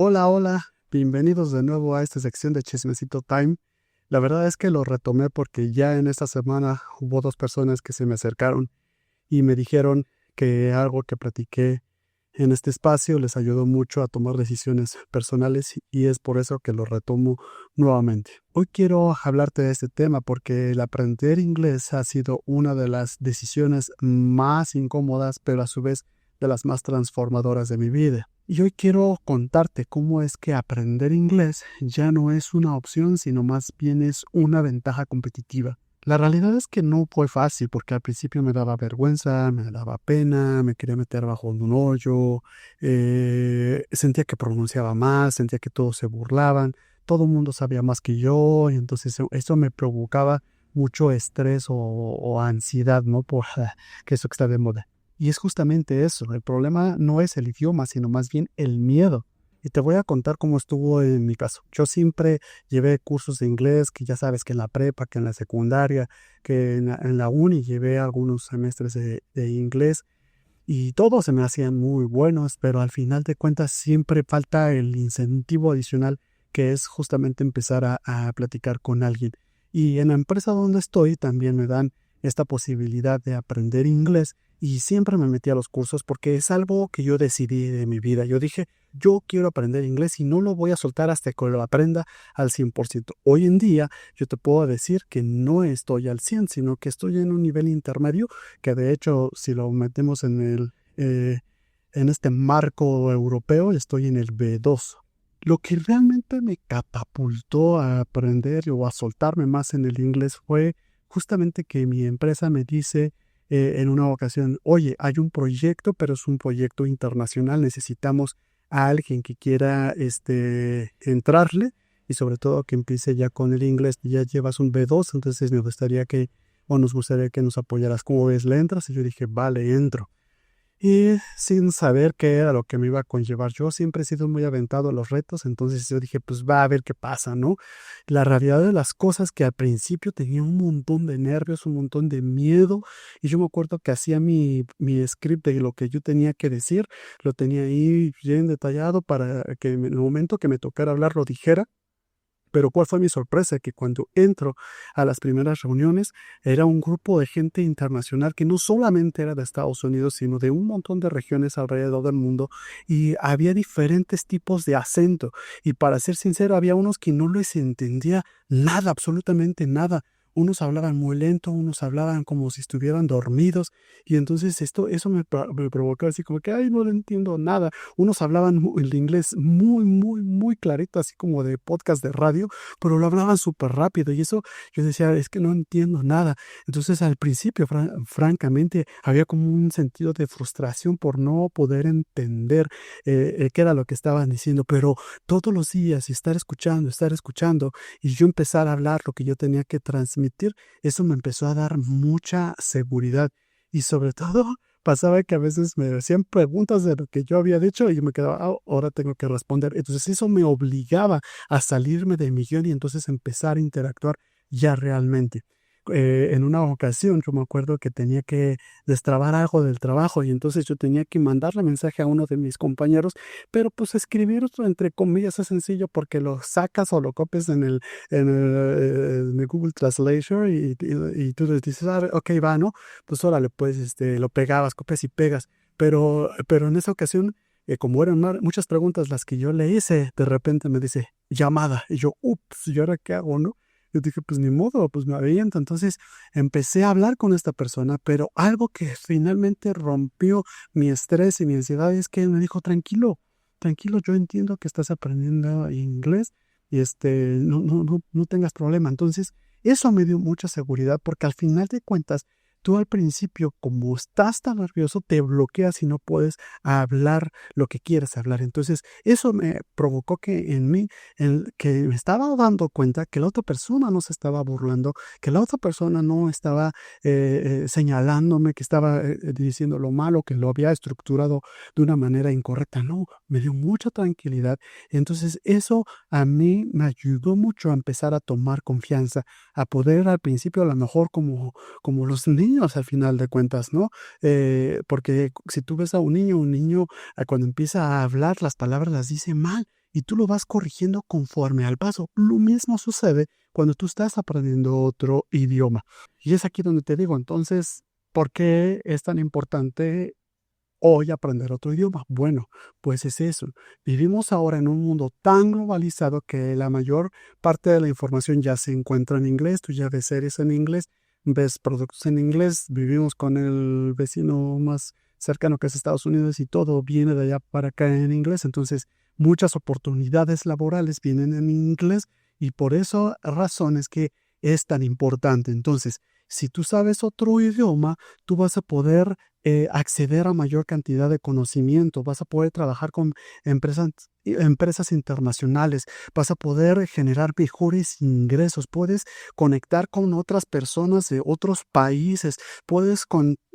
Hola, hola, bienvenidos de nuevo a esta sección de Chismecito Time. La verdad es que lo retomé porque ya en esta semana hubo dos personas que se me acercaron y me dijeron que algo que platiqué en este espacio les ayudó mucho a tomar decisiones personales y es por eso que lo retomo nuevamente. Hoy quiero hablarte de este tema porque el aprender inglés ha sido una de las decisiones más incómodas, pero a su vez de las más transformadoras de mi vida. Y hoy quiero contarte cómo es que aprender inglés ya no es una opción, sino más bien es una ventaja competitiva. La realidad es que no fue fácil porque al principio me daba vergüenza, me daba pena, me quería meter bajo un hoyo, sentía que pronunciaba mal, sentía que todos se burlaban, todo el mundo sabía más que yo y entonces eso me provocaba mucho estrés o ansiedad, ¿no? Por que eso que está de moda. Y es justamente eso, el problema no es el idioma, sino más bien el miedo. Y te voy a contar cómo estuvo en mi caso. Yo siempre llevé cursos de inglés, que ya sabes que en la prepa, que en la secundaria, que en la uni llevé algunos semestres de inglés y todos se me hacían muy buenos, pero al final de cuentas siempre falta el incentivo adicional que es justamente empezar a platicar con alguien. Y en la empresa donde estoy también me dan esta posibilidad de aprender inglés y siempre me metí a los cursos porque es algo que yo decidí de mi vida. Yo dije, yo quiero aprender inglés y no lo voy a soltar hasta que lo aprenda al 100%. Hoy en día yo te puedo decir que no estoy al 100, sino que estoy en un nivel intermedio que de hecho si lo metemos en este marco europeo, estoy en el B2. Lo que realmente me catapultó a aprender o a soltarme más en el inglés fue justamente que mi empresa me dice en una ocasión, oye, hay un proyecto, pero es un proyecto internacional, necesitamos a alguien que quiera entrarle y sobre todo que empiece ya con el inglés, ya llevas un B2, entonces me gustaría o nos gustaría que nos apoyaras. ¿Cómo ves? ¿Le entras? Y yo dije, vale, entro. Y sin saber qué era lo que me iba a conllevar, yo siempre he sido muy aventado a los retos, entonces yo dije, pues va a ver qué pasa, ¿no? La realidad de las cosas que al principio tenía un montón de nervios, un montón de miedo, y yo me acuerdo que hacía mi script de lo que yo tenía que decir, lo tenía ahí bien detallado para que en el momento que me tocara hablar lo dijera. Pero ¿cuál fue mi sorpresa? Que cuando entro a las primeras reuniones era un grupo de gente internacional que no solamente era de Estados Unidos, sino de un montón de regiones alrededor del mundo y había diferentes tipos de acento. Y para ser sincero, había unos que no les entendía nada, absolutamente nada. Unos hablaban muy lento, unos hablaban como si estuvieran dormidos y entonces eso me provocó así como que, ay, no le entiendo nada. Unos hablaban el inglés muy, muy, muy clarito, así como de podcast de radio, pero lo hablaban súper rápido y eso yo decía, es que no entiendo nada. Entonces al principio, francamente, había como un sentido de frustración por no poder entender qué era lo que estaban diciendo, pero todos los días y estar escuchando y yo empezar a hablar lo que yo tenía que transmitir, eso me empezó a dar mucha seguridad y sobre todo pasaba que a veces me hacían preguntas de lo que yo había dicho y yo me quedaba, "Ah, ahora tengo que responder". Entonces eso me obligaba a salirme de mi guión y entonces empezar a interactuar ya realmente. En una ocasión yo me acuerdo que tenía que destrabar algo del trabajo y entonces yo tenía que mandarle mensaje a uno de mis compañeros, pero pues escribir entre comillas es sencillo porque lo sacas o lo copias en el Google Translation y tú les dices, ah, ok, va, ¿no? Pues órale, pues lo pegabas, copias y pegas. Pero en esa ocasión, como eran muchas preguntas las que yo le hice, de repente me dice, llamada. Y yo, ups, ¿y ahora qué hago, no? Yo dije, pues ni modo, pues me aviento. Entonces empecé a hablar con esta persona, pero algo que finalmente rompió mi estrés y mi ansiedad es que él me dijo, tranquilo, tranquilo, yo entiendo que estás aprendiendo inglés y no tengas problema. Entonces, eso me dio mucha seguridad porque al final de cuentas, tú al principio, como estás tan nervioso, te bloqueas y no puedes hablar lo que quieres hablar. Entonces, eso me provocó que en mí, que me estaba dando cuenta que la otra persona no se estaba burlando, que la otra persona no estaba señalándome, que estaba diciendo lo malo, que lo había estructurado de una manera incorrecta. No, me dio mucha tranquilidad. Entonces, eso a mí me ayudó mucho a empezar a tomar confianza, a poder al principio a lo mejor como los niños al final de cuentas, ¿no? Porque si tú ves a un niño cuando empieza a hablar las palabras las dice mal y tú lo vas corrigiendo conforme al paso. Lo mismo sucede cuando tú estás aprendiendo otro idioma. Y es aquí donde te digo, entonces, ¿por qué es tan importante hoy aprender otro idioma? Bueno, pues es eso. Vivimos ahora en un mundo tan globalizado que la mayor parte de la información ya se encuentra en inglés. Tú ya ves series en inglés, ves productos en inglés, vivimos con el vecino más cercano que es Estados Unidos y todo viene de allá para acá en inglés. Entonces, muchas oportunidades laborales vienen en inglés y por eso razones que es tan importante. Entonces, si tú sabes otro idioma, tú vas a poder acceder a mayor cantidad de conocimiento, vas a poder trabajar con empresas internacionales, vas a poder generar mejores ingresos, puedes conectar con otras personas de otros países, puedes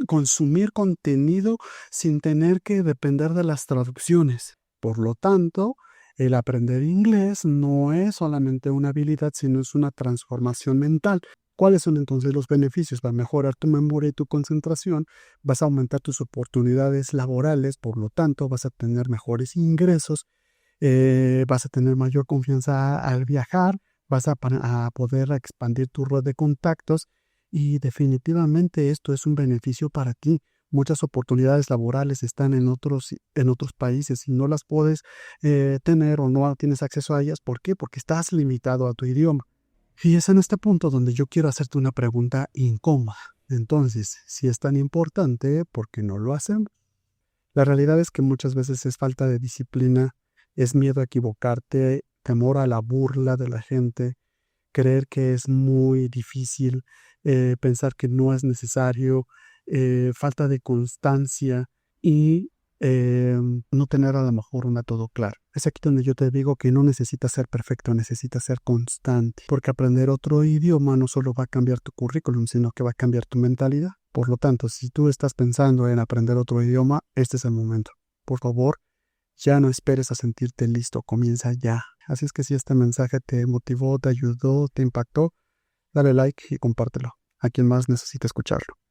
consumir contenido sin tener que depender de las traducciones. Por lo tanto, el aprender inglés no es solamente una habilidad, sino es una transformación mental. ¿Cuáles son entonces los beneficios? Va a mejorar tu memoria y tu concentración, vas a aumentar tus oportunidades laborales, por lo tanto vas a tener mejores ingresos, vas a tener mayor confianza al viajar, a poder expandir tu red de contactos y definitivamente esto es un beneficio para ti. Muchas oportunidades laborales están en otros países y no las puedes tener o no tienes acceso a ellas. ¿Por qué? Porque estás limitado a tu idioma. Y es en este punto donde yo quiero hacerte una pregunta incómoda. Entonces, si es tan importante, ¿por qué no lo hacemos? La realidad es que muchas veces es falta de disciplina, es miedo a equivocarte, temor a la burla de la gente, creer que es muy difícil, pensar que no es necesario, falta de constancia y no tener a lo mejor un método claro. Es aquí donde yo te digo que no necesitas ser perfecto, necesitas ser constante, porque aprender otro idioma no solo va a cambiar tu currículum, sino que va a cambiar tu mentalidad. Por lo tanto, si tú estás pensando en aprender otro idioma, este es el momento. Por favor, ya no esperes a sentirte listo, comienza ya. Así es que si este mensaje te motivó, te ayudó, te impactó, dale like y compártelo a quien más necesite escucharlo.